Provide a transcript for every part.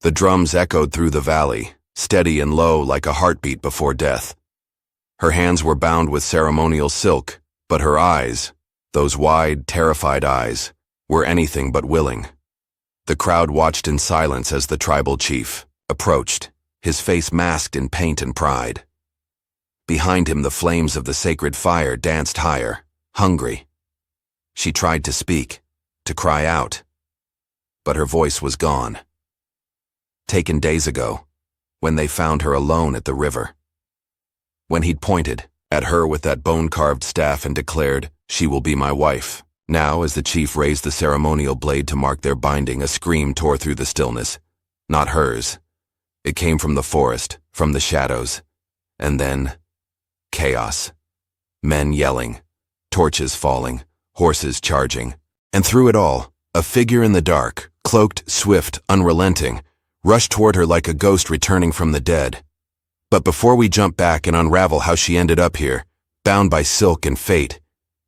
The drums echoed through the valley, steady and low like a heartbeat before death. Her hands were bound with ceremonial silk, but her eyes, those wide, terrified eyes, were anything but willing. The crowd watched in silence as the tribal chief approached, his face masked in paint and pride. Behind him, the flames of the sacred fire danced higher, hungry. She tried to speak, to cry out, but her voice was gone. Taken days ago, when they found her alone at the river. When he'd pointed at her with that bone-carved staff and declared, "She will be my wife." Now, as the chief raised the ceremonial blade to mark their binding, a scream tore through the stillness. Not hers. It came from the forest, from the shadows. And then, chaos. Men yelling, torches falling, horses charging. And through it all, a figure in the dark, cloaked, swift, unrelenting, rushed toward her like a ghost returning from the dead. But before we jump back and unravel how she ended up here, bound by silk and fate,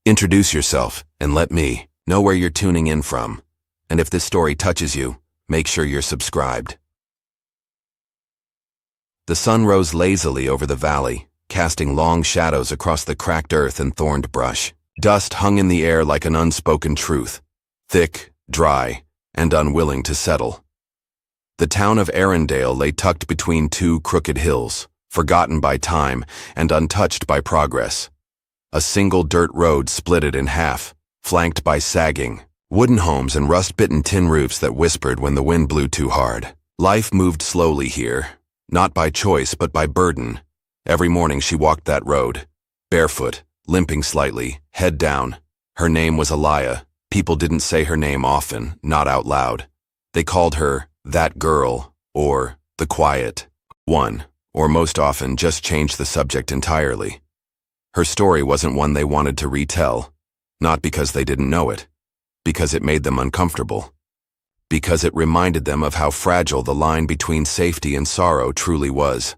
introduce yourself and let me know where you're tuning in from. And if this story touches you, make sure you're subscribed. The sun rose lazily over the valley, casting long shadows across the cracked earth and thorned brush. Dust hung in the air like an unspoken truth, thick, dry, and unwilling to settle. The town of Arendelle lay tucked between two crooked hills, forgotten by time and untouched by progress. A single dirt road split it in half, flanked by sagging wooden homes and rust-bitten tin roofs that whispered when the wind blew too hard. Life moved slowly here, not by choice but by burden. Every morning she walked that road, barefoot, limping slightly, head down. Her name was Aliyah. People didn't say her name often, not out loud. They called her that girl, or the quiet one, or most often just changed the subject entirely. Her story wasn't one they wanted to retell, not because they didn't know it, because it made them uncomfortable, because it reminded them of how fragile the line between safety and sorrow truly was.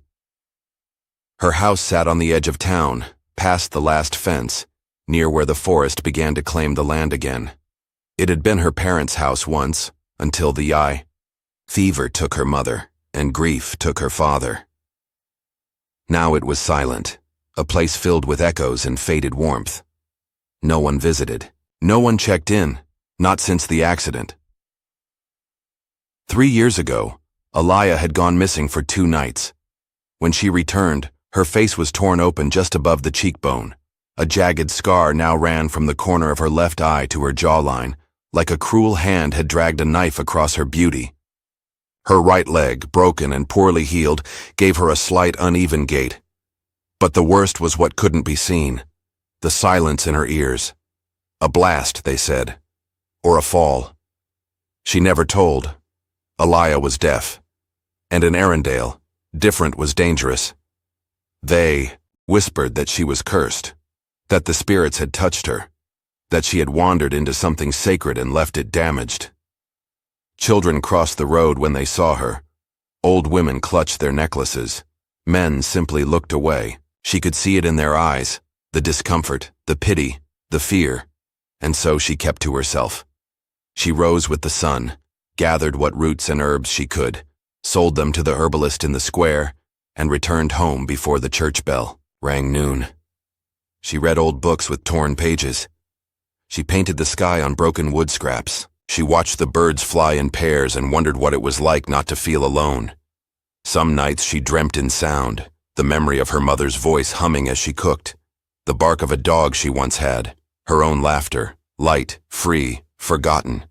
Her house sat on the edge of town, past the last fence, near where the forest began to claim the land again. It had been her parents' house once, until the fever took her mother, and grief took her father. Now it was silent, a place filled with echoes and faded warmth. No one visited. No one checked in, not since the accident. 3 years ago, Aliyah had gone missing for 2 nights. When she returned, her face was torn open just above the cheekbone. A jagged scar now ran from the corner of her left eye to her jawline, like a cruel hand had dragged a knife across her beauty. Her right leg, broken and poorly healed, gave her a slight uneven gait. But the worst was what couldn't be seen. The silence in her ears. A blast, they said. Or a fall. She never told. Aliyah was deaf. And in Arendelle, different was dangerous. They whispered that she was cursed, that the spirits had touched her, that she had wandered into something sacred and left it damaged. Children crossed the road when they saw her. Old women clutched their necklaces. Men simply looked away. She could see it in their eyes, the discomfort, the pity, the fear. And so she kept to herself. She rose with the sun, gathered what roots and herbs she could, sold them to the herbalist in the square, and returned home before the church bell rang noon. She read old books with torn pages. She painted the sky on broken wood scraps. She watched the birds fly in pairs and wondered what it was like not to feel alone. Some nights she dreamt in sound, the memory of her mother's voice humming as she cooked, the bark of a dog she once had, her own laughter, light, free, forgotten.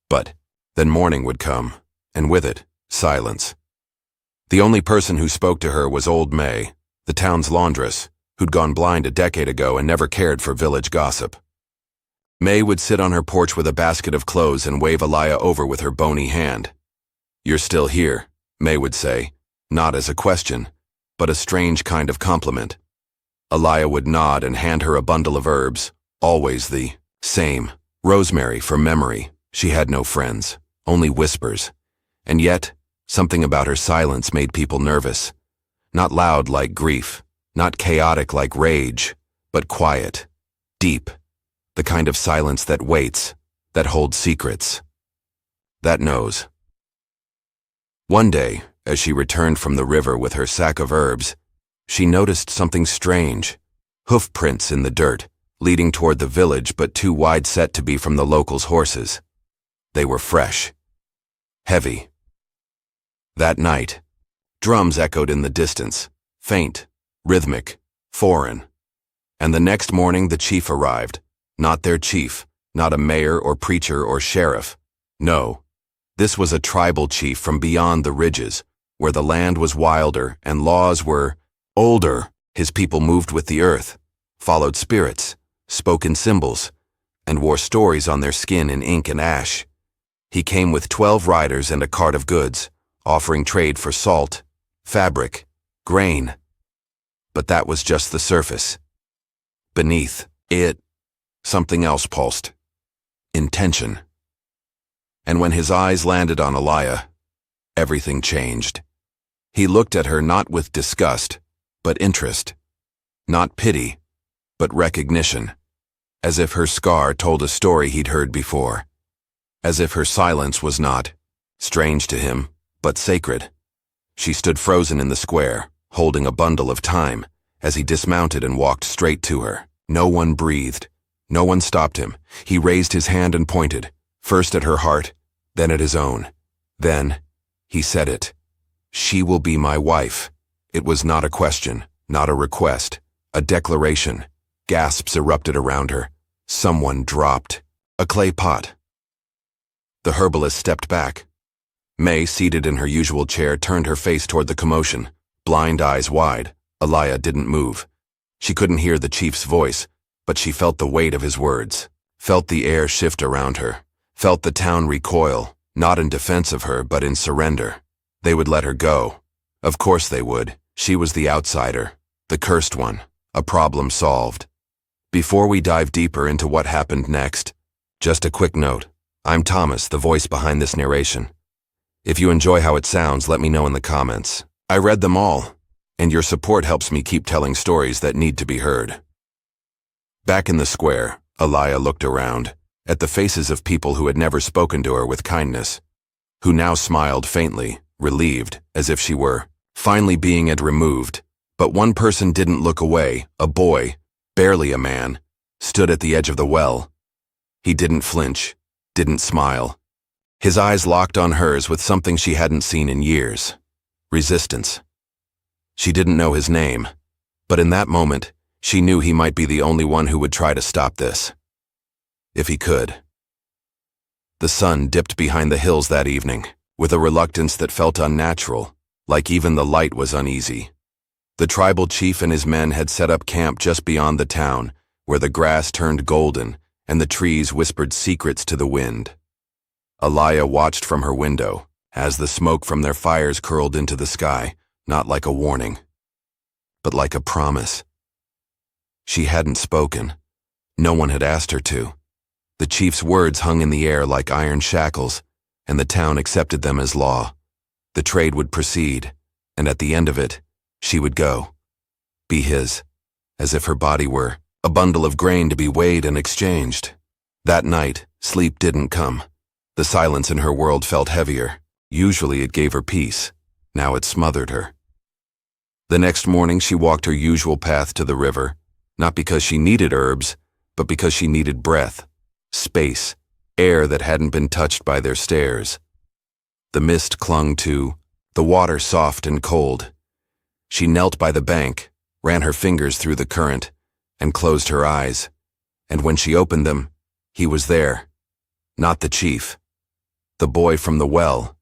But then morning would come, and with it, silence. The only person who spoke to her was old May, the town's laundress, who'd gone blind a decade ago and never cared for village gossip. May would sit on her porch with a basket of clothes and wave Aliyah over with her bony hand. "You're still here," May would say, not as a question, but a strange kind of compliment. Aliyah would nod and hand her a bundle of herbs, always the same. Rosemary for memory. She had no friends, only whispers. And yet, something about her silence made people nervous. Not loud like grief, not chaotic like rage, but quiet, deep. The kind of silence that waits, that holds secrets, that knows. One day, as she returned from the river with her sack of herbs, she noticed something strange. Hoof prints in the dirt, leading toward the village but too wide set to be from the locals' horses. They were fresh. Heavy. That night, drums echoed in the distance, faint, rhythmic, foreign. And the next morning the chief arrived. Not their chief, not a mayor or preacher or sheriff. No, this was a tribal chief from beyond the ridges, where the land was wilder and laws were older. His people moved with the earth, followed spirits, spoke in symbols, and wore stories on their skin in ink and ash. He came with 12 riders and a cart of goods, offering trade for salt, fabric, grain. But that was just the surface. Beneath it, something else pulsed. Intention. And when his eyes landed on Aliyah, everything changed. He looked at her not with disgust, but interest. Not pity, but recognition. As if her scar told a story he'd heard before. As if her silence was not strange to him, but sacred. She stood frozen in the square, holding a bundle of time, as he dismounted and walked straight to her. No one breathed. No one stopped him. He raised his hand and pointed, first at her heart, then at his own. Then, he said it. She will be my wife. It was not a question, not a request, a declaration. Gasps erupted around her. Someone dropped a clay pot. The herbalist stepped back. May, seated in her usual chair, turned her face toward the commotion, blind eyes wide. Aliyah didn't move. She couldn't hear the chief's voice, but she felt the weight of his words, felt the air shift around her, felt the town recoil, not in defense of her, but in surrender. They would let her go. Of course they would. She was the outsider, the cursed one, a problem solved. Before we dive deeper into what happened next, just a quick note. I'm Thomas, the voice behind this narration. If you enjoy how it sounds, let me know in the comments. I read them all, and your support helps me keep telling stories that need to be heard. Back in the square, Aliyah looked around, at the faces of people who had never spoken to her with kindness, who now smiled faintly, relieved, as if she were finally being removed. But one person didn't look away. A boy, barely a man, stood at the edge of the well. He didn't flinch, didn't smile. His eyes locked on hers with something she hadn't seen in years. Resistance. She didn't know his name, but in that moment, she knew he might be the only one who would try to stop this. If he could. The sun dipped behind the hills that evening, with a reluctance that felt unnatural, like even the light was uneasy. The tribal chief and his men had set up camp just beyond the town, where the grass turned golden and the trees whispered secrets to the wind. Aliyah watched from her window, as the smoke from their fires curled into the sky, not like a warning, but like a promise. She hadn't spoken. No one had asked her to. The chief's words hung in the air like iron shackles, and the town accepted them as law. The trade would proceed, and at the end of it, she would go. Be his, as if her body were a bundle of grain to be weighed and exchanged. That night, sleep didn't come. The silence in her world felt heavier. Usually it gave her peace. Now it smothered her. The next morning she walked her usual path to the river, not because she needed herbs, but because she needed breath, space, air that hadn't been touched by their stairs. The mist clung to, the water soft and cold. She knelt by the bank, ran her fingers through the current, and closed her eyes. And when she opened them, he was there. Not the chief. The boy from the well.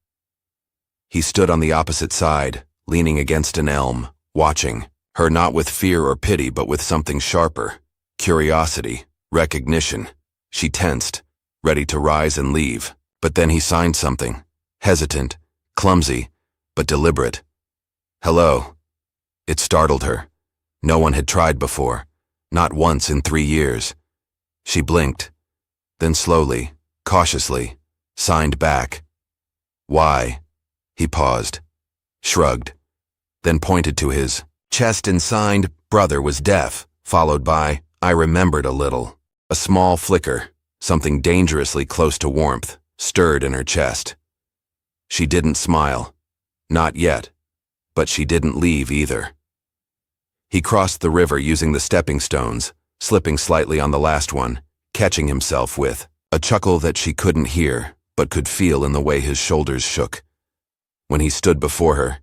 He stood on the opposite side, leaning against an elm, watching, her not with fear or pity but with something sharper. Curiosity, recognition. She tensed, ready to rise and leave. But then he signed something. Hesitant, clumsy, but deliberate. Hello. It startled her. No one had tried before. Not once in 3 years. She blinked. Then slowly, cautiously, signed back. Why? He paused, shrugged, then pointed to his chest and signed, "Brother was deaf," followed by, "I remembered a little." A small flicker, something dangerously close to warmth, stirred in her chest. She didn't smile, Not yet. But she didn't leave either. He crossed the river using the stepping stones, slipping slightly on the last one, catching himself with a chuckle that she couldn't hear, but could feel in the way his shoulders shook. When he stood before her,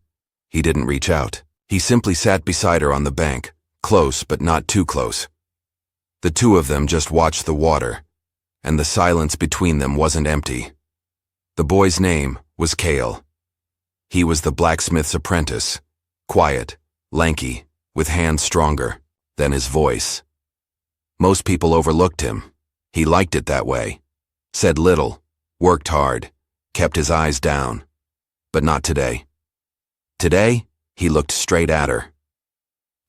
he didn't reach out. He simply sat beside her on the bank, close but not too close. The two of them just watched the water, and the silence between them wasn't empty. The boy's name was Cale. He was the blacksmith's apprentice, quiet, lanky, with hands stronger than his voice. Most people overlooked him. He liked it that way. Said little, worked hard, kept his eyes down. But not today. Today, he looked straight at her.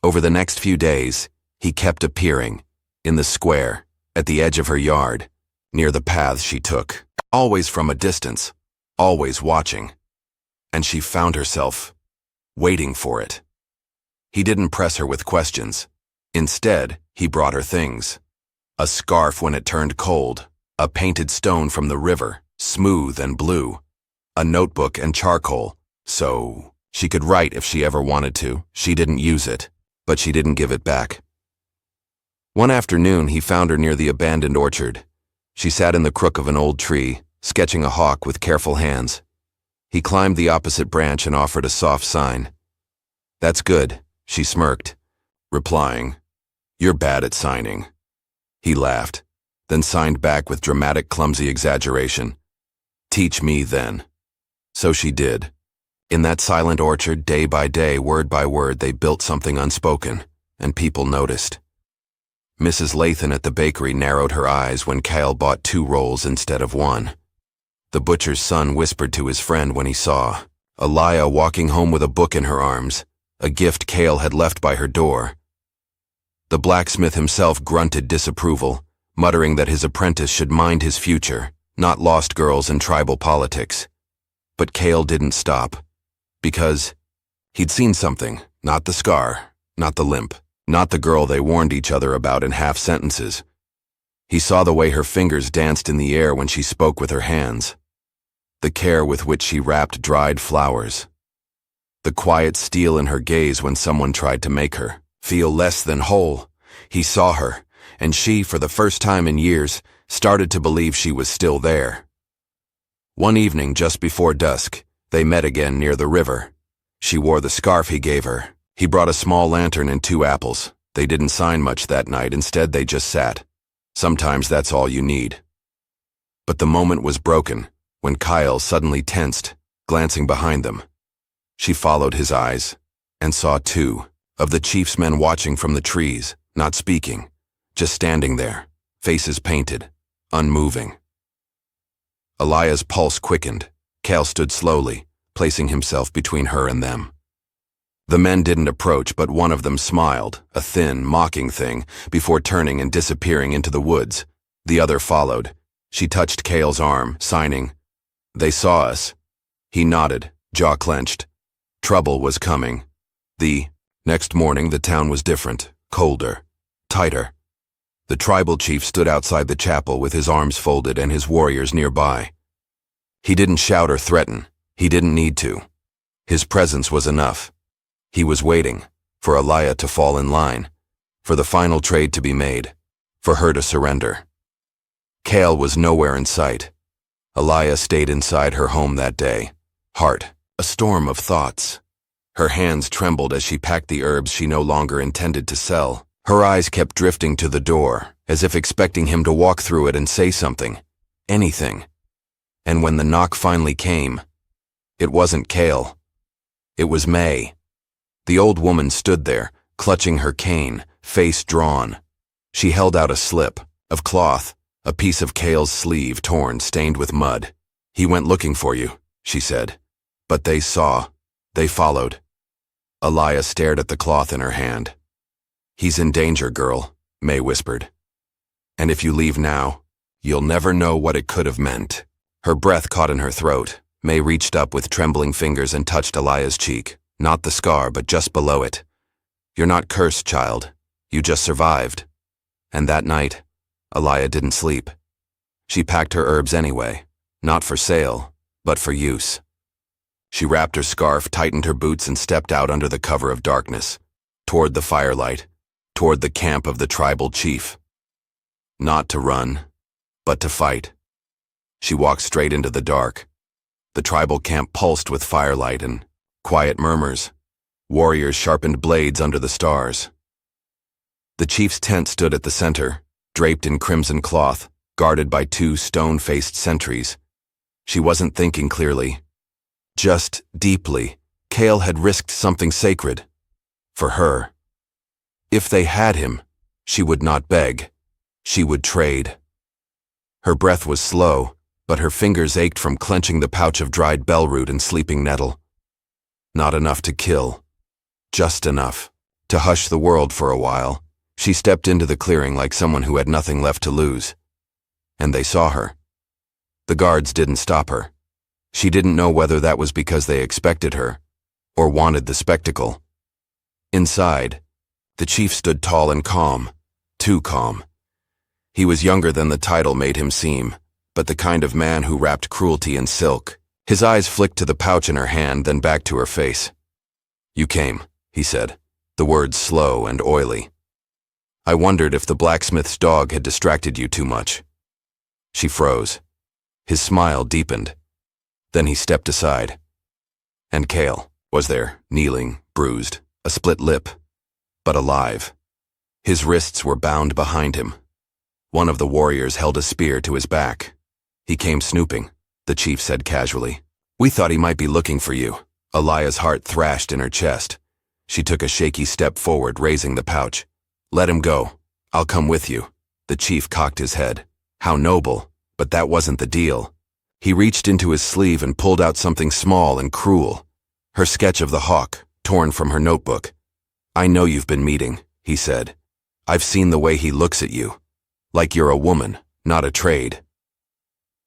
Over the next few days, he kept appearing, in the square, at the edge of her yard, near the paths she took, always from a distance, always watching. And she found herself waiting for it. He didn't press her with questions. Instead, he brought her things. A scarf when it turned cold, a painted stone from the river, smooth and blue, a notebook and charcoal, so she could write if she ever wanted to. She didn't use it, but she didn't give it back. One afternoon, he found her near the abandoned orchard. She sat in the crook of an old tree, sketching a hawk with careful hands. He climbed the opposite branch and offered a soft sign. "That's good," she smirked, replying, "You're bad at signing." He laughed, then signed back with dramatic, clumsy exaggeration. "Teach me, then." So she did. In that silent orchard, day by day, word by word, they built something unspoken, and people noticed. Mrs. Lathan at the bakery narrowed her eyes when Cale bought 2 rolls instead of 1. The butcher's son whispered to his friend when he saw Elia walking home with a book in her arms, a gift Cale had left by her door. The blacksmith himself grunted disapproval, muttering that his apprentice should mind his future, not lost girls and tribal politics. But Cale didn't stop, because he'd seen something, not the scar, not the limp, not the girl they warned each other about in half sentences. He saw the way her fingers danced in the air when she spoke with her hands, the care with which she wrapped dried flowers, the quiet steel in her gaze when someone tried to make her feel less than whole. He saw her, and she, for the first time in years, started to believe she was still there. One evening, just before dusk, they met again near the river. She wore the scarf he gave her. He brought a small lantern and 2 apples. They didn't sign much that night. Instead, they just sat. Sometimes that's all you need. But the moment was broken when Cale suddenly tensed, glancing behind them. She followed his eyes and saw 2 of the chief's men watching from the trees, not speaking, just standing there, faces painted, unmoving. Elia's pulse quickened. Cale stood slowly, placing himself between her and them. The men didn't approach, but one of them smiled, a thin, mocking thing, before turning and disappearing into the woods. The other followed. She touched Cale's arm, signing, "They saw us." He nodded, jaw clenched. Trouble was coming. The next morning, the town was different, colder, tighter. The tribal chief stood outside the chapel with his arms folded and his warriors nearby. He didn't shout or threaten. He didn't need to. His presence was enough. He was waiting for Elia to fall in line, for the final trade to be made, for her to surrender. Cale was nowhere in sight. Elia stayed inside her home that day, heart a storm of thoughts. Her hands trembled as she packed the herbs she no longer intended to sell. Her eyes kept drifting to the door, as if expecting him to walk through it and say something, anything. And when the knock finally came, it wasn't Cale. It was May. The old woman stood there, clutching her cane, face drawn. She held out a slip of cloth, a piece of Cale's sleeve torn, stained with mud. "He went looking for you," she said. "But they saw. They followed." Elia stared at the cloth in her hand. "He's in danger, girl," May whispered. "And if you leave now, you'll never know what it could have meant." Her breath caught in her throat. May reached up with trembling fingers and touched Elia's cheek, not the scar, but just below it. "You're not cursed, child. You just survived." And that night, Elia didn't sleep. She packed her herbs anyway, not for sale, but for use. She wrapped her scarf, tightened her boots, and stepped out under the cover of darkness, toward the firelight, toward the camp of the tribal chief. Not to run, but to fight. She walked straight into the dark. The tribal camp pulsed with firelight and quiet murmurs. Warriors sharpened blades under the stars. The chief's tent stood at the center, draped in crimson cloth, guarded by 2 stone-faced sentries. She wasn't thinking clearly. Just deeply, Kale had risked something sacred. For her. If they had him, she would not beg. She would trade. Her breath was slow, but her fingers ached from clenching the pouch of dried bellroot and sleeping nettle. Not enough to kill. Just enough to hush the world for a while. She stepped into the clearing like someone who had nothing left to lose. And they saw her. The guards didn't stop her. She didn't know whether that was because they expected her or wanted the spectacle. Inside, the chief stood tall and calm, too calm. He was younger than the title made him seem, but the kind of man who wrapped cruelty in silk. His eyes flicked to the pouch in her hand, then back to her face. "You came," he said, the words slow and oily. "I wondered if the blacksmith's dog had distracted you too much." She froze. His smile deepened. Then he stepped aside. And Kale was there, kneeling, bruised, a split lip, but alive. His wrists were bound behind him. One of the warriors held a spear to his back. "He came snooping," the chief said casually. "We thought he might be looking for you." Alaya's heart thrashed in her chest. She took a shaky step forward, raising the pouch. "Let him go. I'll come with you." The chief cocked his head. How noble, but that wasn't the deal. He reached into his sleeve and pulled out something small and cruel. Her sketch of the hawk, torn from her notebook. "I know you've been meeting," he said. "I've seen the way he looks at you. Like you're a woman, not a trade."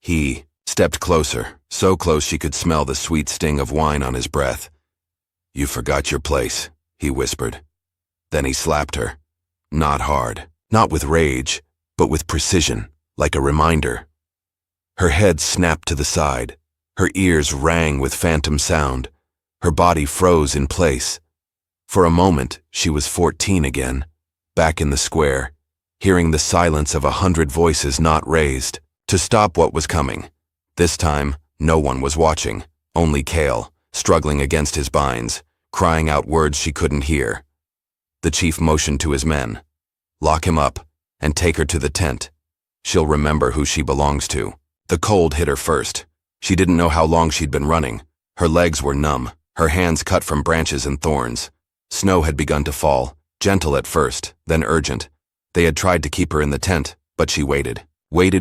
He stepped closer, so close she could smell the sweet sting of wine on his breath. "You forgot your place," he whispered. Then he slapped her. Not hard, not with rage, but with precision, like a reminder. Her head snapped to the side. Her ears rang with phantom sound. Her body froze in place. For a moment, she was 14 again, back in the square, hearing the silence of 100 voices not raised, to stop what was coming. This time, no one was watching, only Kale, struggling against his binds, crying out words she couldn't hear. The chief motioned to his men. "Lock him up, and take her to the tent. She'll remember who she belongs to." The cold hit her first. She didn't know how long she'd been running. Her legs were numb, her hands cut from branches and thorns. Snow had begun to fall, gentle at first, then urgent. They had tried to keep her in the tent, but she waited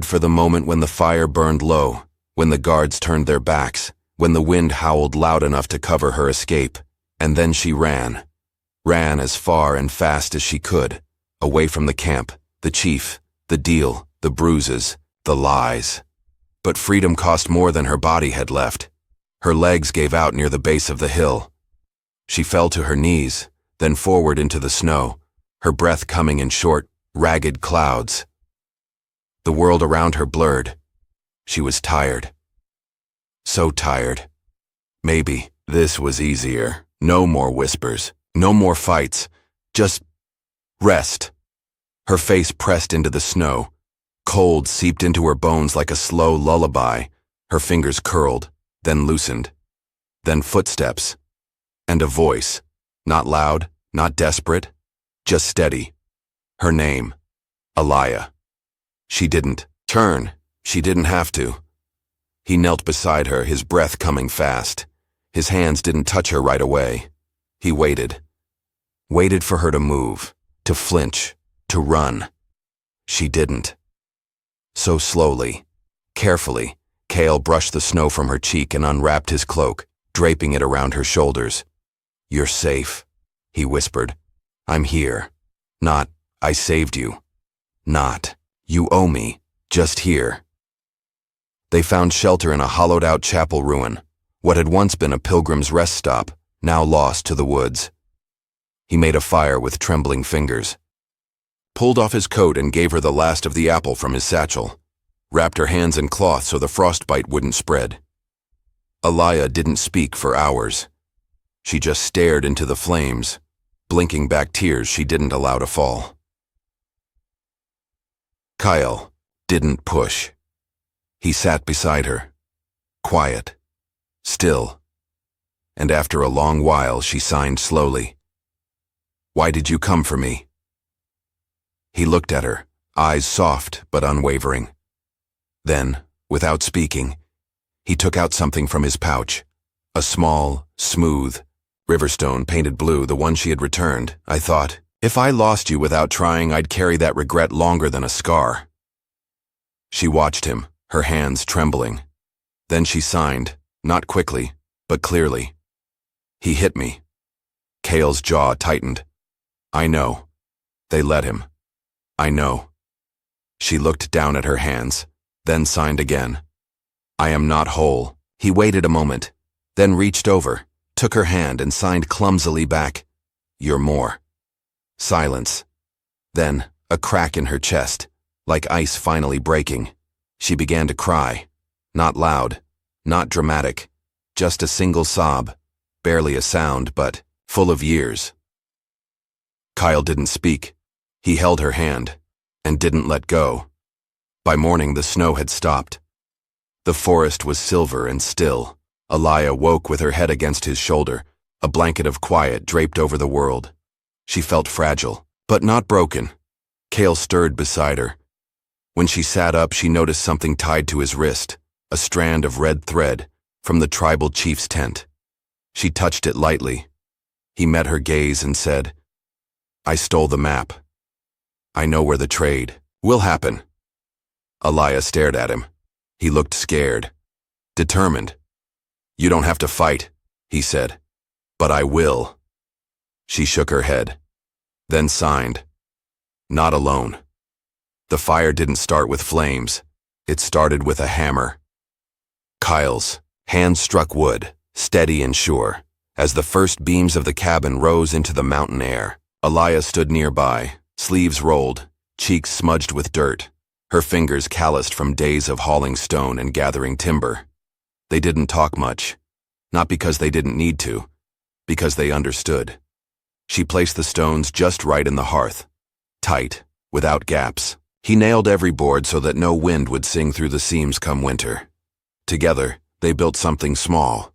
for the moment when the fire burned low, when the guards turned their backs, when the wind howled loud enough to cover her escape. And then she ran as far and fast as she could, away from the camp, the chief, the deal, the bruises, the lies. But freedom cost more than her body had left. Her legs gave out near the base of the hill. She fell to her knees, then forward into the snow, her breath coming in short, ragged clouds. The world around her blurred. She was tired. So tired. Maybe this was easier. No more whispers, no more fights, just rest. Her face pressed into the snow. Cold seeped into her bones like a slow lullaby. Her fingers curled, then loosened. Then footsteps. And a voice. Not loud, not desperate, just steady. Her name. Alaya. She didn't turn. She didn't have to. He knelt beside her, his breath coming fast. His hands didn't touch her right away. He waited. Waited for her to move, to flinch, to run. She didn't. So slowly, carefully, Kale brushed the snow from her cheek and unwrapped his cloak, draping it around her shoulders. "You're safe," he whispered. "I'm here. Not, I saved you. Not, you owe me, just here." They found shelter in a hollowed-out chapel ruin, what had once been a pilgrim's rest stop, now lost to the woods. He made a fire with trembling fingers, pulled off his coat and gave her the last of the apple from his satchel, wrapped her hands in cloth so the frostbite wouldn't spread. Alaya didn't speak for hours. She just stared into the flames, blinking back tears she didn't allow to fall. Kyle didn't push. He sat beside her, quiet, still, and after a long while she signed slowly. "Why did you come for me?" He looked at her, eyes soft but unwavering. Then, without speaking, he took out something from his pouch, a small, smooth, riverstone painted blue, the one she had returned. "I thought, if I lost you without trying, I'd carry that regret longer than a scar." She watched him, her hands trembling. Then she signed, not quickly, but clearly. "He hit me." Cale's jaw tightened. "I know." They let him. "I know." She looked down at her hands, then signed again. "I am not whole." He waited a moment, then reached over, took her hand and signed clumsily back. "You're more." Silence. Then, a crack in her chest, like ice finally breaking. She began to cry. Not loud, not dramatic, just a single sob, barely a sound, but full of years. Kyle didn't speak. He held her hand, and didn't let go. By morning, the snow had stopped. The forest was silver and still. Alaya woke with her head against his shoulder, a blanket of quiet draped over the world. She felt fragile, but not broken. Cale stirred beside her. When she sat up, she noticed something tied to his wrist, a strand of red thread from the tribal chief's tent. She touched it lightly. He met her gaze and said, "I stole the map. I know where the trade will happen." Alaya stared at him. He looked scared, determined. "You don't have to fight," he said, "but I will." She shook her head, then signed. Not alone. The fire didn't start with flames. It started with a hammer. Kyle's hand struck wood, steady and sure, as the first beams of the cabin rose into the mountain air. Alaya stood nearby, sleeves rolled, cheeks smudged with dirt, her fingers calloused from days of hauling stone and gathering timber. They didn't talk much, not because they didn't need to, because they understood. She placed the stones just right in the hearth, tight, without gaps. He nailed every board so that no wind would sing through the seams come winter. Together, they built something small,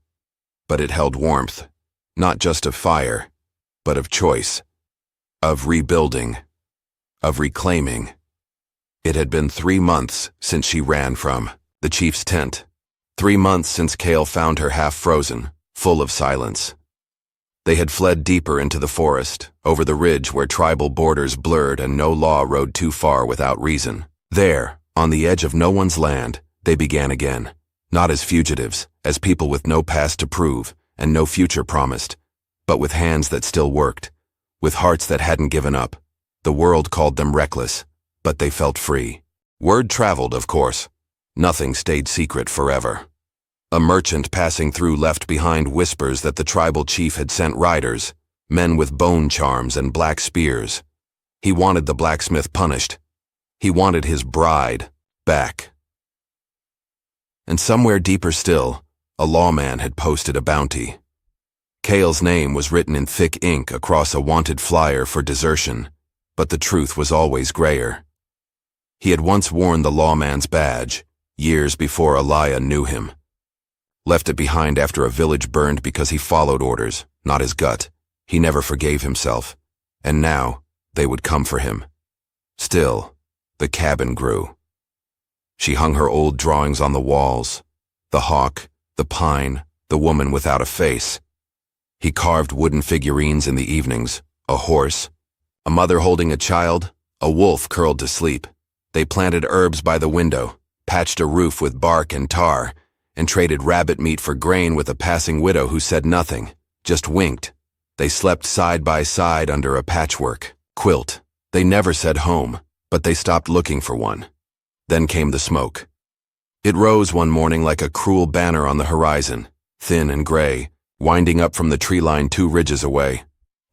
but it held warmth, not just of fire, but of choice, of rebuilding, of reclaiming. It had been 3 months since she ran from the chief's tent. 3 months since Cale found her half frozen, full of silence. They had fled deeper into the forest, over the ridge where tribal borders blurred and no law rode too far without reason. There, on the edge of no one's land, they began again, not as fugitives, as people with no past to prove and no future promised, but with hands that still worked, with hearts that hadn't given up. The world called them reckless, but they felt free. Word traveled, of course. Nothing stayed secret forever. A merchant passing through left behind whispers that the tribal chief had sent riders, men with bone charms and black spears. He wanted the blacksmith punished. He wanted his bride back. And somewhere deeper still, a lawman had posted a bounty. Cale's name was written in thick ink across a wanted flyer for desertion, but the truth was always grayer. He had once worn the lawman's badge, years before Alaya knew him. Left it behind after a village burned because he followed orders, not his gut. He never forgave himself, and now they would come for him. Still, the cabin grew. She hung her old drawings on the walls, the hawk, the pine, the woman without a face. He carved wooden figurines in the evenings, a horse, a mother holding a child, a wolf curled to sleep. They planted herbs by the window, patched a roof with bark and tar, and traded rabbit meat for grain with a passing widow who said nothing, just winked. They slept side by side under a patchwork quilt. They never said home, but they stopped looking for one. Then came the smoke. It rose one morning like a cruel banner on the horizon, thin and gray, winding up from the tree line 2 ridges away.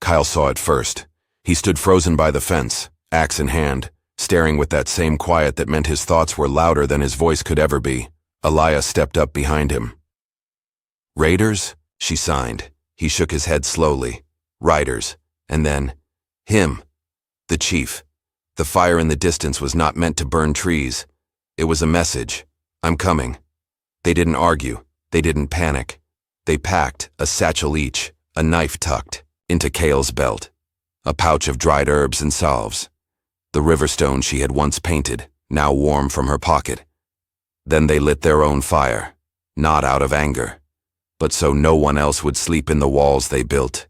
Kyle saw it first. He stood frozen by the fence, axe in hand, staring with that same quiet that meant his thoughts were louder than his voice could ever be. Alaya stepped up behind him. Raiders? She signed. He shook his head slowly. Riders. And then, him. The chief. The fire in the distance was not meant to burn trees. It was a message. I'm coming. They didn't argue. They didn't panic. They packed, a satchel each, a knife tucked, into Cale's belt. A pouch of dried herbs and salves. The riverstone she had once painted, now warm from her pocket. Then they lit their own fire, not out of anger, but so no one else would sleep in the walls they built.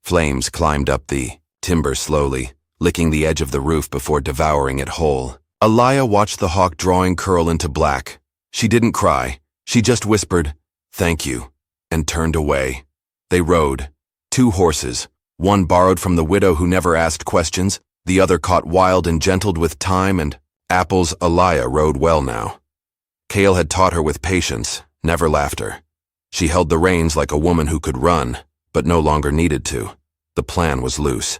Flames climbed up the timber slowly, licking the edge of the roof before devouring it whole. Alaya watched the hawk drawing curl into black. She didn't cry. She just whispered, "Thank you," and turned away. They rode. 2 horses, one borrowed from the widow who never asked questions, the other caught wild and gentled with time and apples. Alaya rode well now. Cale had taught her with patience, never laughter. She held the reins like a woman who could run, but no longer needed to. The plan was loose.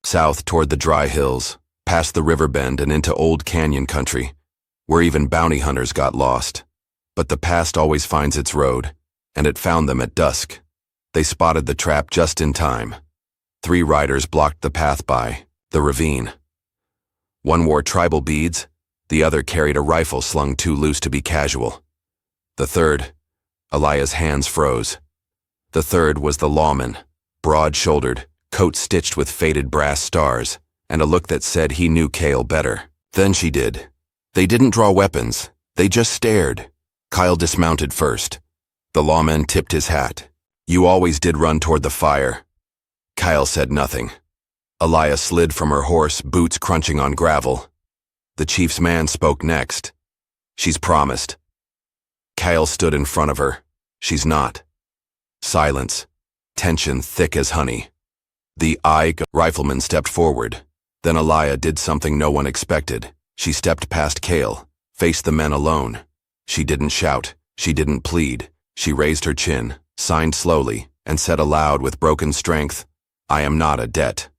South toward the dry hills, past the river bend and into old canyon country, where even bounty hunters got lost. But the past always finds its road, and it found them at dusk. They spotted the trap just in time. 3 riders blocked the path by the ravine. One wore tribal beads, the other carried a rifle slung too loose to be casual. The third, Alaya's hands froze. The third was the lawman, broad-shouldered, coat stitched with faded brass stars, and a look that said he knew Cale better than she did. They didn't draw weapons, they just stared. Kyle dismounted first. The lawman tipped his hat. "You always did run toward the fire." Kyle said nothing. Alaya slid from her horse, boots crunching on gravel. The chief's man spoke next. "She's promised." Kyle stood in front of her. "She's not." Silence. Tension thick as honey. The rifleman stepped forward. Then Alaya did something no one expected. She stepped past Cale, faced the men alone. She didn't shout. She didn't plead. She raised her chin, signed slowly, and said aloud with broken strength, "I am not a debt.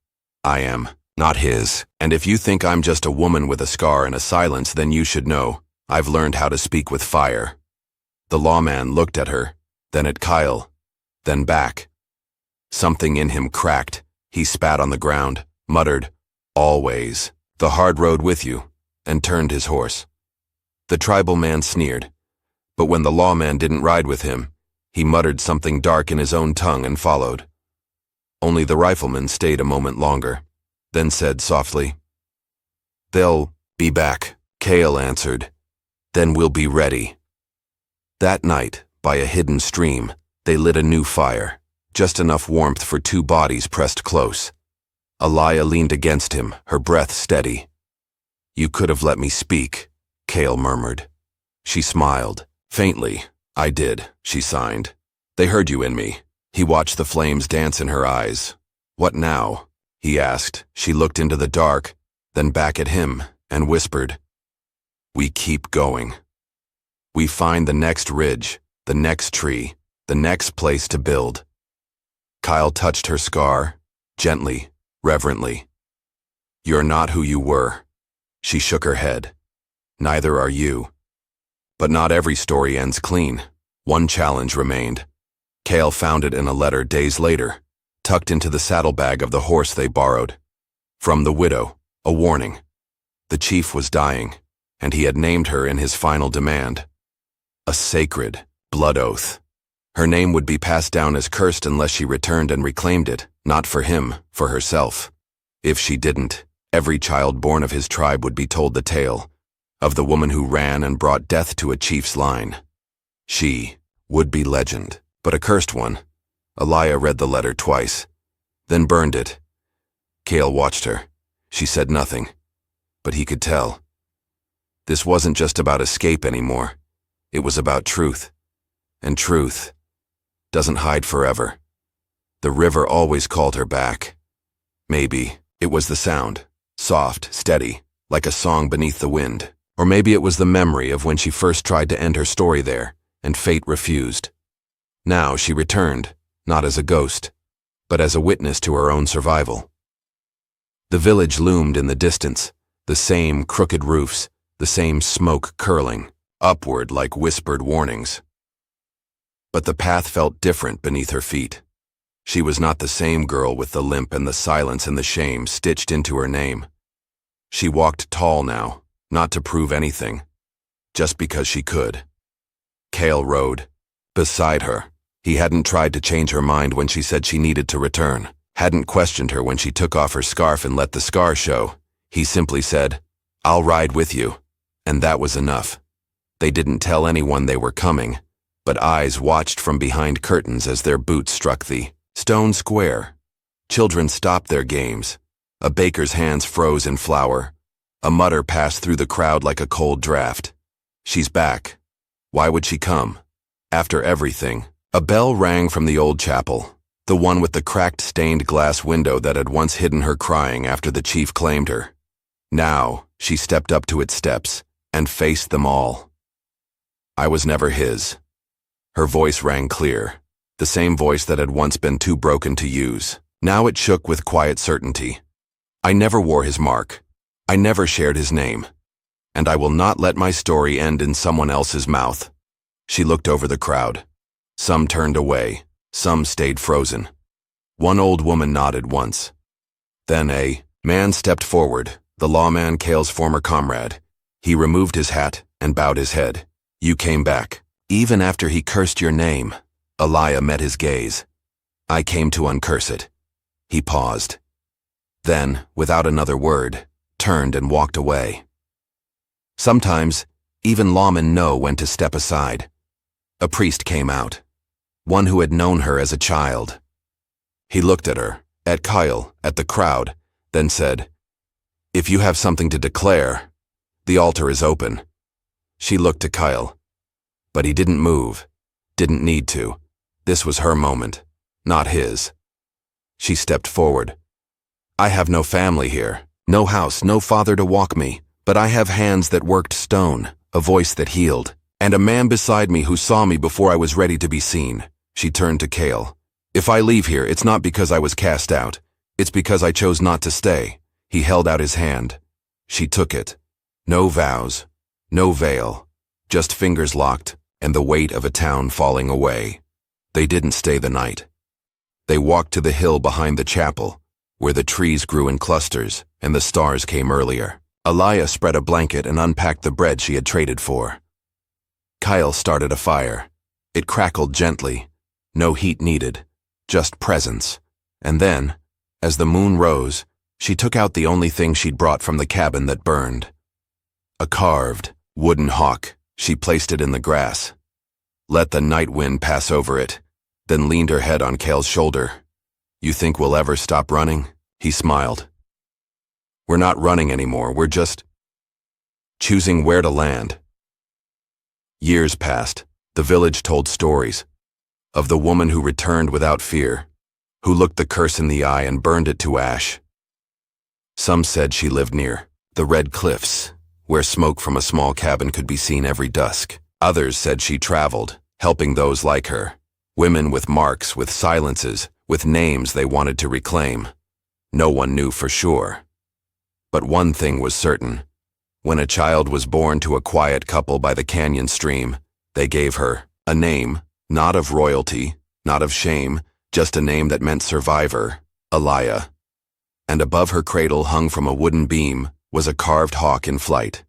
I am not his. And if you think I'm just a woman with a scar and a silence, then you should know I've learned how to speak with fire." The lawman looked at her, then at Kyle, then back. Something in him cracked. He spat on the ground, muttered, "Always the hard road with you," and turned his horse. The tribal man sneered, but when the lawman didn't ride with him, he muttered something dark in his own tongue and followed. Only the rifleman stayed a moment longer, then said softly, "They'll be back," Cale answered. "Then we'll be ready." That night, by a hidden stream, they lit a new fire, just enough warmth for 2 bodies pressed close. Alaya leaned against him, her breath steady. "You could have let me speak," Cale murmured. She smiled, faintly. "I did," she signed. "They heard you in me." He watched the flames dance in her eyes. "What now?" he asked. She looked into the dark, then back at him, and whispered, "We keep going. We find the next ridge, the next tree, the next place to build." Kyle touched her scar, gently, reverently. "You're not who you were." She shook her head. "Neither are you." But not every story ends clean. One challenge remained. Cale found it in a letter days later, tucked into the saddlebag of the horse they borrowed. From the widow, a warning. The chief was dying, and he had named her in his final demand. A sacred blood oath. Her name would be passed down as cursed unless she returned and reclaimed it, not for him, for herself. If she didn't, every child born of his tribe would be told the tale of the woman who ran and brought death to a chief's line. She would be legend, but a cursed one. Alaya read the letter twice, then burned it. Cale watched her. She said nothing, but he could tell. This wasn't just about escape anymore. It was about truth. And truth doesn't hide forever. The river always called her back. Maybe it was the sound, soft, steady, like a song beneath the wind. Or maybe it was the memory of when she first tried to end her story there, and fate refused. Now she returned, not as a ghost, but as a witness to her own survival. The village loomed in the distance, the same crooked roofs, the same smoke curling, upward like whispered warnings. but the path felt different beneath her feet. She was not the same girl with the limp and the silence and the shame stitched into her name. She walked tall now, not to prove anything, just because she could. Cale rode beside her. He hadn't tried to change her mind when she said she needed to return, hadn't questioned her when she took off her scarf and let the scar show. He simply said, "I'll ride with you," and that was enough. They didn't tell anyone they were coming, but eyes watched from behind curtains as their boots struck the stone square. Children stopped their games. A baker's hands froze in flour. A mutter passed through the crowd like a cold draft. She's back. Why would she come? After everything. A bell rang from the old chapel, the one with the cracked stained glass window that had once hidden her crying after the chief claimed her. Now, she stepped up to its steps and faced them all. "I was never his." Her voice rang clear, the same voice that had once been too broken to use. Now it shook with quiet certainty. "I never wore his mark. I never shared his name. And I will not let my story end in someone else's mouth." She looked over the crowd. Some turned away, some stayed frozen. One old woman nodded once. Then a man stepped forward, the lawman Cale's former comrade. He removed his hat and bowed his head. "You came back. Even after he cursed your name." Elijah met his gaze. "I came to uncurse it." He paused. Then, without another word, turned and walked away. Sometimes, even lawmen know when to step aside. A priest came out, one who had known her as a child. He looked at her, at Kyle, at the crowd, then said, "If you have something to declare, the altar is open." She looked to Kyle, but he didn't move, didn't need to. This was her moment, not his. She stepped forward. "I have no family here, no house, no father to walk me, but I have hands that worked stone, a voice that healed, and a man beside me who saw me before I was ready to be seen." She turned to Cale. "If I leave here, it's not because I was cast out. It's because I chose not to stay." He held out his hand. She took it. No vows, no veil, just fingers locked and the weight of a town falling away. They didn't stay the night. They walked to the hill behind the chapel, where the trees grew in clusters and the stars came earlier. Elijah spread a blanket and unpacked the bread she had traded for. Kyle started a fire. It crackled gently. No heat needed, just presence. And then, as the moon rose, she took out the only thing she'd brought from the cabin that burned. A carved, wooden hawk. She placed it in the grass. Let the night wind pass over it, then leaned her head on Cale's shoulder. "You think we'll ever stop running?" He smiled. "We're not running anymore, we're just choosing where to land." Years passed. The village told stories of the woman who returned without fear, who looked the curse in the eye and burned it to ash. Some said she lived near the Red Cliffs, where smoke from a small cabin could be seen every dusk. Others said she traveled, helping those like her, women with marks, with silences, with names they wanted to reclaim. No one knew for sure. But one thing was certain. When a child was born to a quiet couple by the canyon stream, they gave her a name, not of royalty, not of shame, just a name that meant survivor, Elijah. And above her cradle, hung from a wooden beam, was a carved hawk in flight.